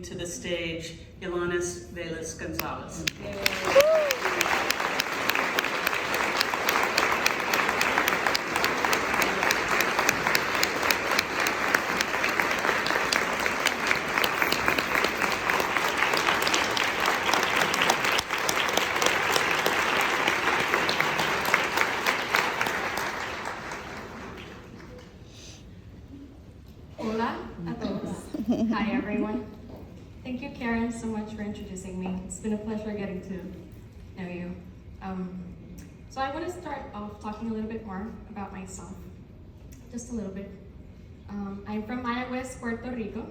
to the stage Yalanis, Vélez, González. Hola a todos. Hi everyone. Thank you, Karen, so much for introducing me. It's been a pleasure getting to know you. So I want to start off talking a little bit more about myself, just a little bit. I'm from Mayagüez, Puerto Rico,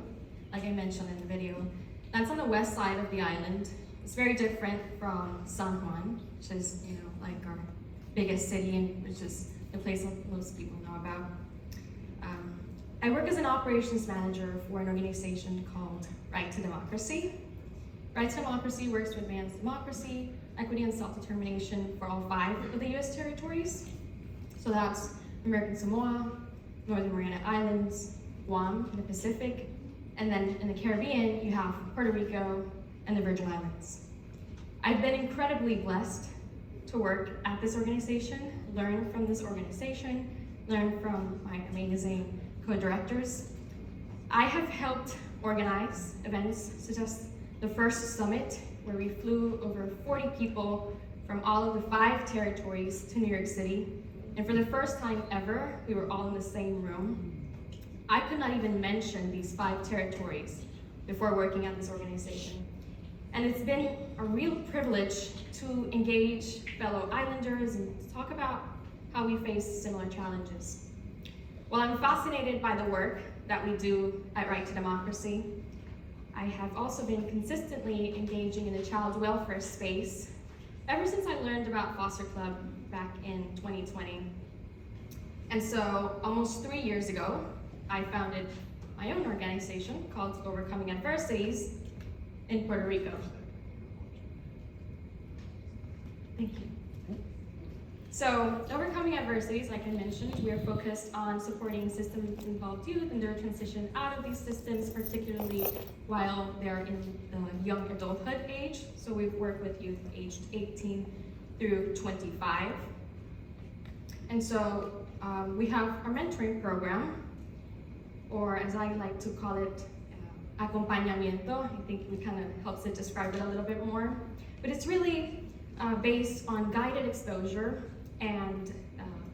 like I mentioned in the video. That's on the west side of the island. It's very different from San Juan, which is, like our biggest city, and which is the place that most people know about. I work as an operations manager for an organization called Right to Democracy. Right to Democracy works to advance democracy, equity, and self-determination for all 5 of the US territories. So that's American Samoa, Northern Mariana Islands, Guam in the Pacific, and then in the Caribbean, you have Puerto Rico and the Virgin Islands. I've been incredibly blessed to work at this organization, learn from this organization, learn from my amazing co-directors. I have helped organize events such as the first summit, where we flew over 40 people from all of the 5 territories to New York City. And for the first time ever, we were all in the same room. I could not even mention these 5 territories before working at this organization. And it's been a real privilege to engage fellow islanders and to talk about how we face similar challenges. While I'm fascinated by the work that we do at Right to Democracy, I have also been consistently engaging in the child welfare space ever since I learned about Foster Club back in 2020. And so almost 3 years ago, I founded my own organization called Overcoming Adversities in Puerto Rico. Thank you. So, Overcoming Adversities, like I mentioned, we are focused on supporting systems-involved youth in their transition out of these systems, particularly while they're in the young adulthood age. So we work with youth aged 18 through 25. And so we have our mentoring program, or as I like to call it, acompañamiento. I think it kind of helps it describe it a little bit more. But it's really based on guided exposure and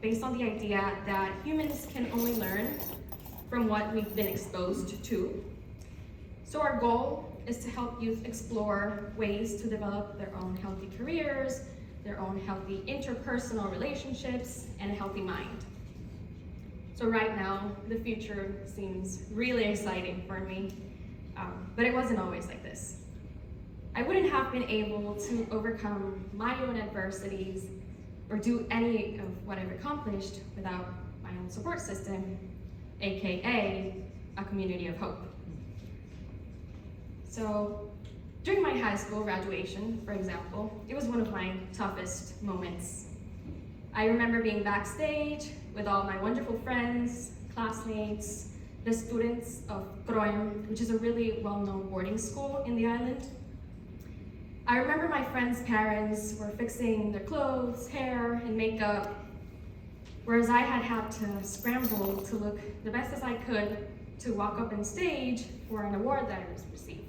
based on the idea that humans can only learn from what we've been exposed to. So our goal is to help youth explore ways to develop their own healthy careers, their own healthy interpersonal relationships, and a healthy mind. So right now, the future seems really exciting for me, but it wasn't always like this. I wouldn't have been able to overcome my own adversities or do any of what I've accomplished without my own support system, AKA a community of hope. So during my high school graduation, for example, it was one of my toughest moments. I remember being backstage with all my wonderful friends, classmates, the students of Croem, which is a really well-known boarding school in the island. I remember my friends' parents were fixing their clothes, hair, and makeup, whereas I had to scramble to look the best as I could to walk up on stage for an award that I was received.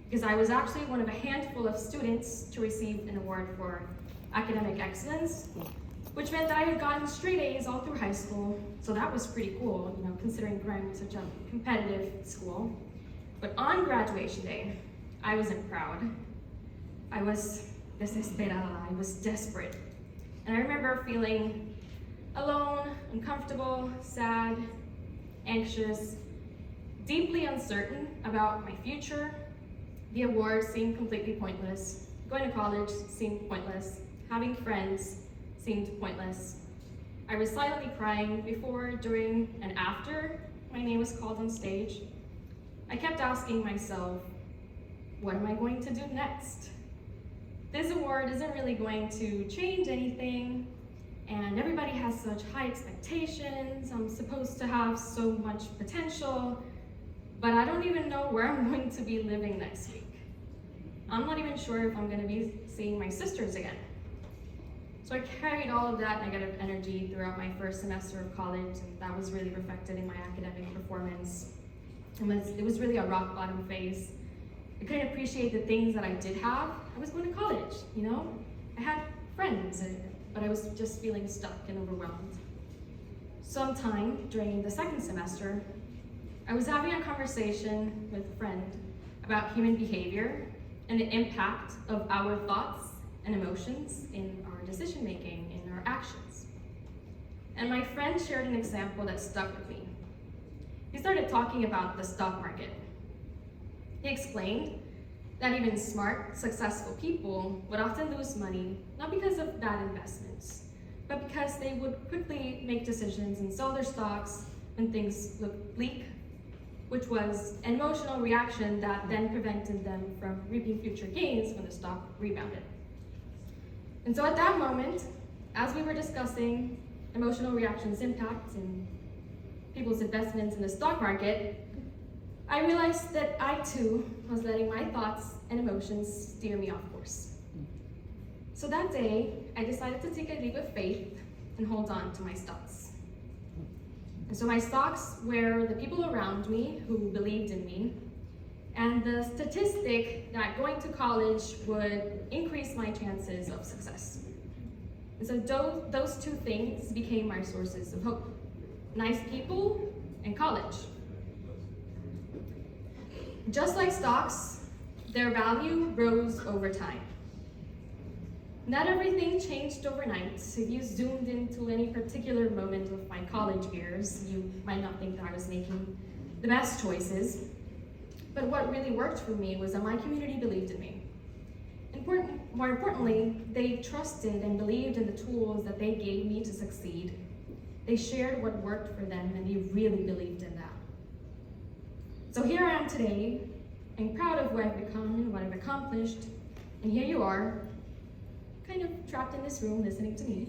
Because I was actually one of a handful of students to receive an award for academic excellence, which meant that I had gotten straight A's all through high school, so that was pretty cool, considering Graham was such a competitive school. But on graduation day, I wasn't proud. I was desesperada, I was desperate. And I remember feeling alone, uncomfortable, sad, anxious, deeply uncertain about my future. The award seemed completely pointless. Going to college seemed pointless. Having friends seemed pointless. I was silently crying before, during, and after my name was called on stage. I kept asking myself, what am I going to do next? This award isn't really going to change anything, and everybody has such high expectations. I'm supposed to have so much potential, but I don't even know where I'm going to be living next week. I'm not even sure if I'm going to be seeing my sisters again. So I carried all of that negative energy throughout my first semester of college, and that was really reflected in my academic performance. It was really a rock bottom phase. I couldn't appreciate the things that I did have. I was going to college, you know? I had friends, but I was just feeling stuck and overwhelmed. Sometime during the second semester, I was having a conversation with a friend about human behavior and the impact of our thoughts and emotions in our decision making, in our actions. And my friend shared an example that stuck with me. He started talking about the stock market. He explained that even smart, successful people would often lose money, not because of bad investments, but because they would quickly make decisions and sell their stocks when things looked bleak, which was an emotional reaction that then prevented them from reaping future gains when the stock rebounded. And so at that moment, as we were discussing emotional reactions impact and people's investments in the stock market, I realized that I too was letting my thoughts and emotions steer me off course. So that day, I decided to take a leap of faith and hold on to my stocks. And so my stocks were the people around me who believed in me, and the statistic that going to college would increase my chances of success. And so those two things became my sources of hope: nice people and college. Just like stocks, their value rose over time. Not everything changed overnight. If you zoomed into any particular moment of my college years, you might not think that I was making the best choices. But what really worked for me was that my community believed in me. More importantly, they trusted and believed in the tools that they gave me to succeed. They shared what worked for them, and they really believed in that. So here I am today. I'm proud of who I've become and what I've accomplished. And here you are, kind of trapped in this room listening to me.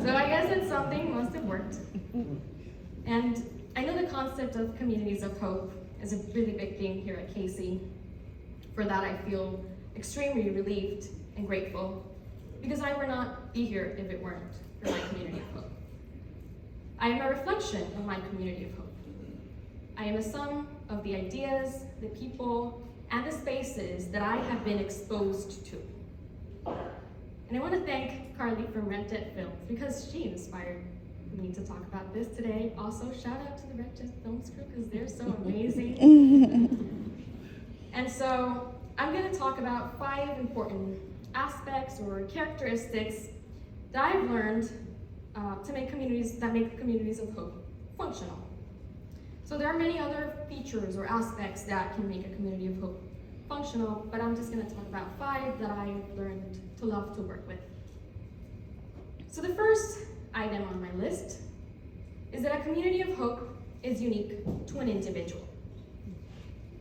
So I guess that something must have worked. And I know the concept of communities of hope is a really big thing here at Casey. For that, I feel extremely relieved and grateful, because I would not be here if it weren't for my community of hope. I am a reflection of my community of hope. I am a sum of the ideas, the people, and the spaces that I have been exposed to. And I want to thank Carly from Rent It Films, because she inspired me to talk about this today. Also, shout out to the Rent It Films crew, because they're so amazing. And so I'm going to talk about 5 important aspects or characteristics that I've learned to make communities of hope functional. So there are many other features or aspects that can make a community of hope functional, but I'm just going to talk about 5 that I've learned to love to work with. So the first item on my list is that a community of hope is unique to an individual.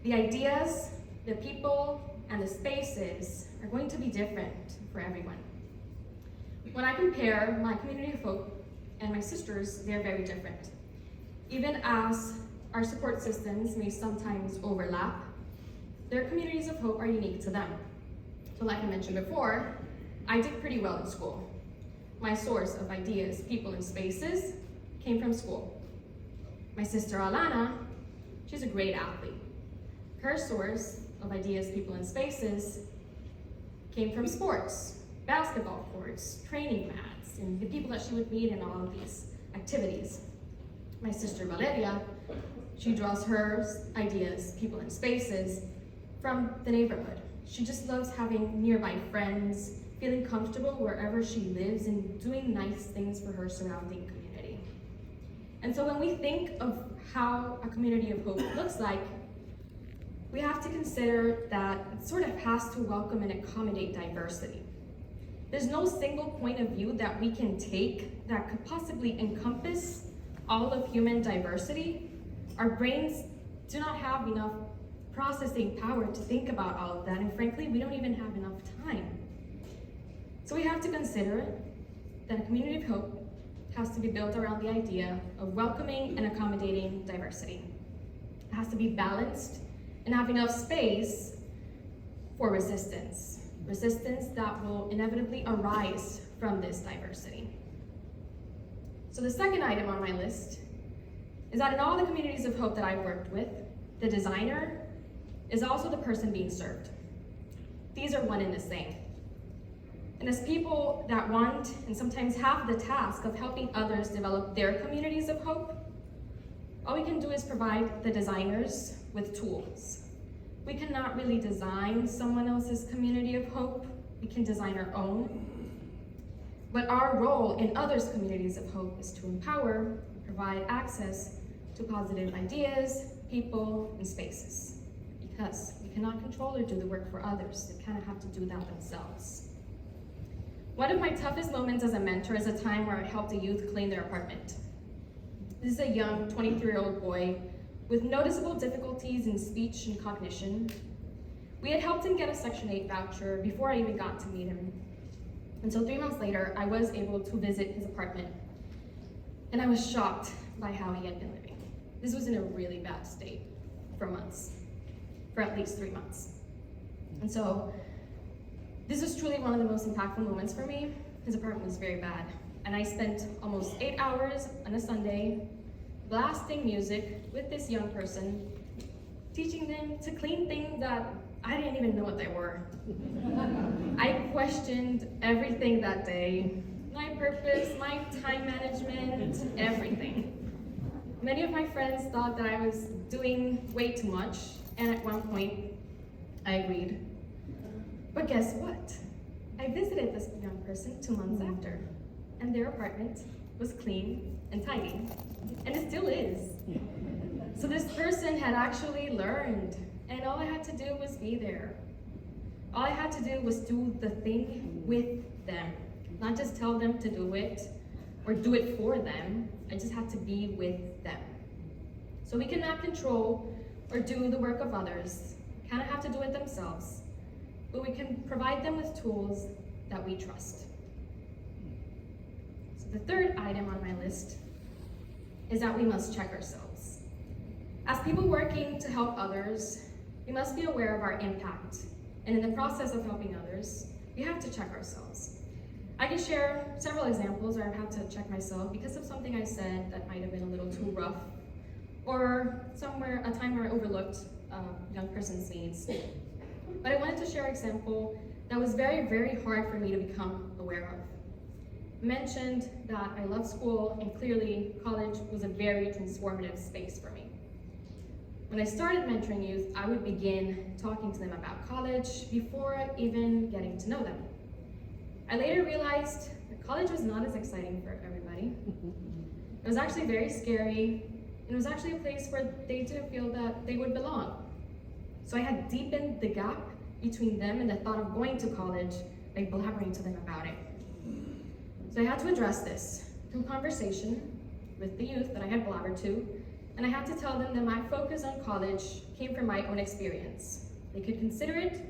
The ideas, the people, and the spaces are going to be different for everyone. When I compare my community of hope and my sisters, they're very different. Even as our support systems may sometimes overlap, their communities of hope are unique to them. So like I mentioned before, I did pretty well in school. My source of ideas, people, and spaces came from school. My sister Alana, she's a great athlete. Her source of ideas, people, and spaces came from sports, basketball courts, training mats, and the people that she would meet in all of these activities. My sister Valeria, she draws her ideas, people, and spaces from the neighborhood. She just loves having nearby friends, feeling comfortable wherever she lives, and doing nice things for her surrounding community. And so when we think of how a community of hope looks like, we have to consider that it sort of has to welcome and accommodate diversity. There's no single point of view that we can take that could possibly encompass all of human diversity. Our brains do not have enough processing power to think about all of that, and frankly, we don't even have enough time. So we have to consider that a community of hope has to be built around the idea of welcoming and accommodating diversity. It has to be balanced and have enough space for resistance. Resistance that will inevitably arise from this diversity. So the second item on my list is that in all the communities of hope that I've worked with, the designer is also the person being served. These are one and the same. And as people that want and sometimes have the task of helping others develop their communities of hope, all we can do is provide the designers with tools. We cannot really design someone else's community of hope. We can design our own. But our role in others' communities of hope is to empower, provide access to positive ideas, people, and spaces. Because we cannot control or do the work for others. They kind of have to do that themselves. One of my toughest moments as a mentor is a time where I helped a youth clean their apartment. This is a young 23-year-old boy with noticeable difficulties in speech and cognition. We had helped him get a Section 8 voucher before I even got to meet him. And so 3 months later, I was able to visit his apartment. And I was shocked by how he had been living. This was in a really bad state for months, for at least 3 months. And so this was truly one of the most impactful moments for me. His apartment was very bad. And I spent almost 8 hours on a Sunday blasting music with this young person, teaching them to clean things that I didn't even know what they were. I questioned everything that day, my purpose, my time management, everything. Many of my friends thought that I was doing way too much, and at one point, I agreed. But guess what? I visited this young person 2 months after, and their apartment was clean and tidy, and it still is. So this person had actually learned, and all I had to do was be there. All I had to do was do the thing with them, not just tell them to do it or do it for them. I just had to be with them. So we cannot control or do the work of others, kind of have to do it themselves, but we can provide them with tools that we trust. So the third item on my list is that we must check ourselves. As people working to help others, we must be aware of our impact. And in the process of helping others, we have to check ourselves. I can share several examples where I've had to check myself because of something I said that might have been a little too rough, or a time where I overlooked a young person's needs. But I wanted to share an example that was very, very hard for me to become aware of. I mentioned that I love school, and clearly college was a very transformative space for me. When I started mentoring youth, I would begin talking to them about college before even getting to know them. I later realized that college was not as exciting for everybody. It was actually very scary, and it was actually a place where they didn't feel that they would belong. So I had deepened the gap between them and the thought of going to college by blabbering to them about it. So I had to address this through conversation with the youth that I had blabbered to, and I had to tell them that my focus on college came from my own experience. They could consider it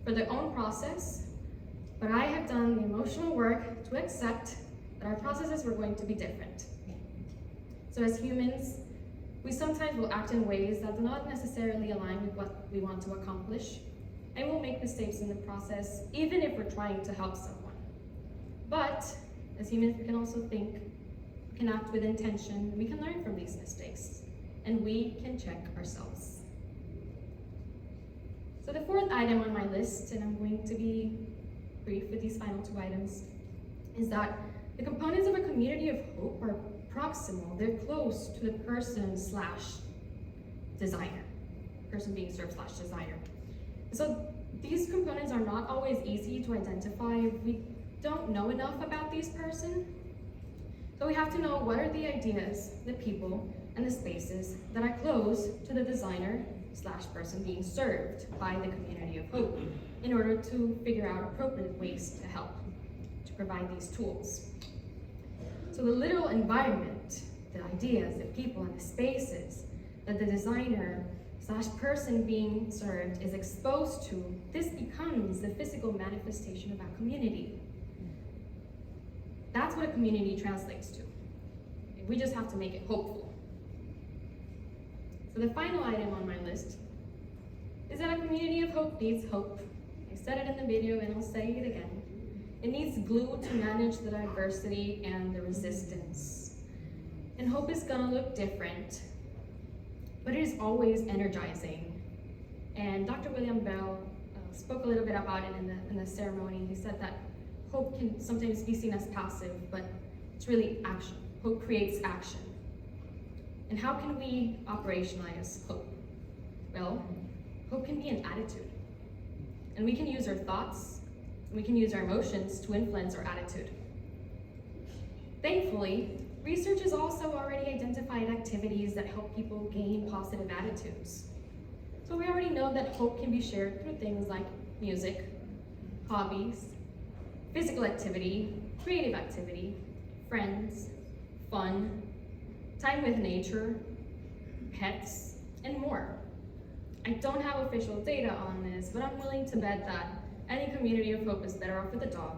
for their own process, but I have done the emotional work to accept that our processes were going to be different. So as humans, we sometimes will act in ways that do not necessarily align with what we want to accomplish, and we'll make mistakes in the process, even if we're trying to help someone. But as humans, we can also think, we can act with intention, and we can learn from these mistakes, and we can check ourselves. So the fourth item on my list, and I'm going to be brief with these final two items, is that the components of a community of hope are proximal. They're close to the person/designer, person being served/designer. So these components are not always easy to identify if we don't know enough about these person. So we have to know what are the ideas, the people, and the spaces that are close to the designer/person being served by the community of hope in order to figure out appropriate ways to help, to provide these tools. So the literal environment, the ideas, the people, and the spaces that the designer/person being served is exposed to, this becomes the physical manifestation of our community. That's what a community translates to. We just have to make it hopeful. So the final item on my list is that a community of hope needs hope. I said it in the video and I'll say it again. It needs glue to manage the diversity and the resistance. And hope is gonna look different, but it is always energizing. And Dr. William Bell spoke a little bit about it in the ceremony. He said that hope can sometimes be seen as passive, but it's really action. Hope creates action. And how can we operationalize hope? Well, hope can be an attitude. And we can use our thoughts, and we can use our emotions to influence our attitude. Thankfully, research has also already identified activities that help people gain positive attitudes. So we already know that hope can be shared through things like music, hobbies, physical activity, creative activity, friends, fun, time with nature, pets, and more. I don't have official data on this, but I'm willing to bet that any community of hope is better off with a dog.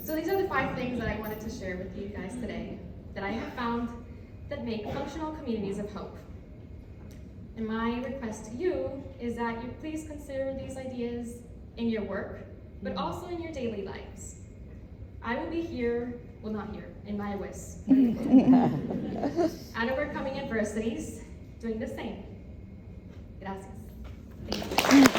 So these are the 5 things that I wanted to share with you guys today that I have found that make functional communities of hope. And my request to you is that you please consider these ideas in your work, but also in your daily lives. I will be here, well not here, in my WIS, at overcoming adversities, doing the same. Gracias. Thank you.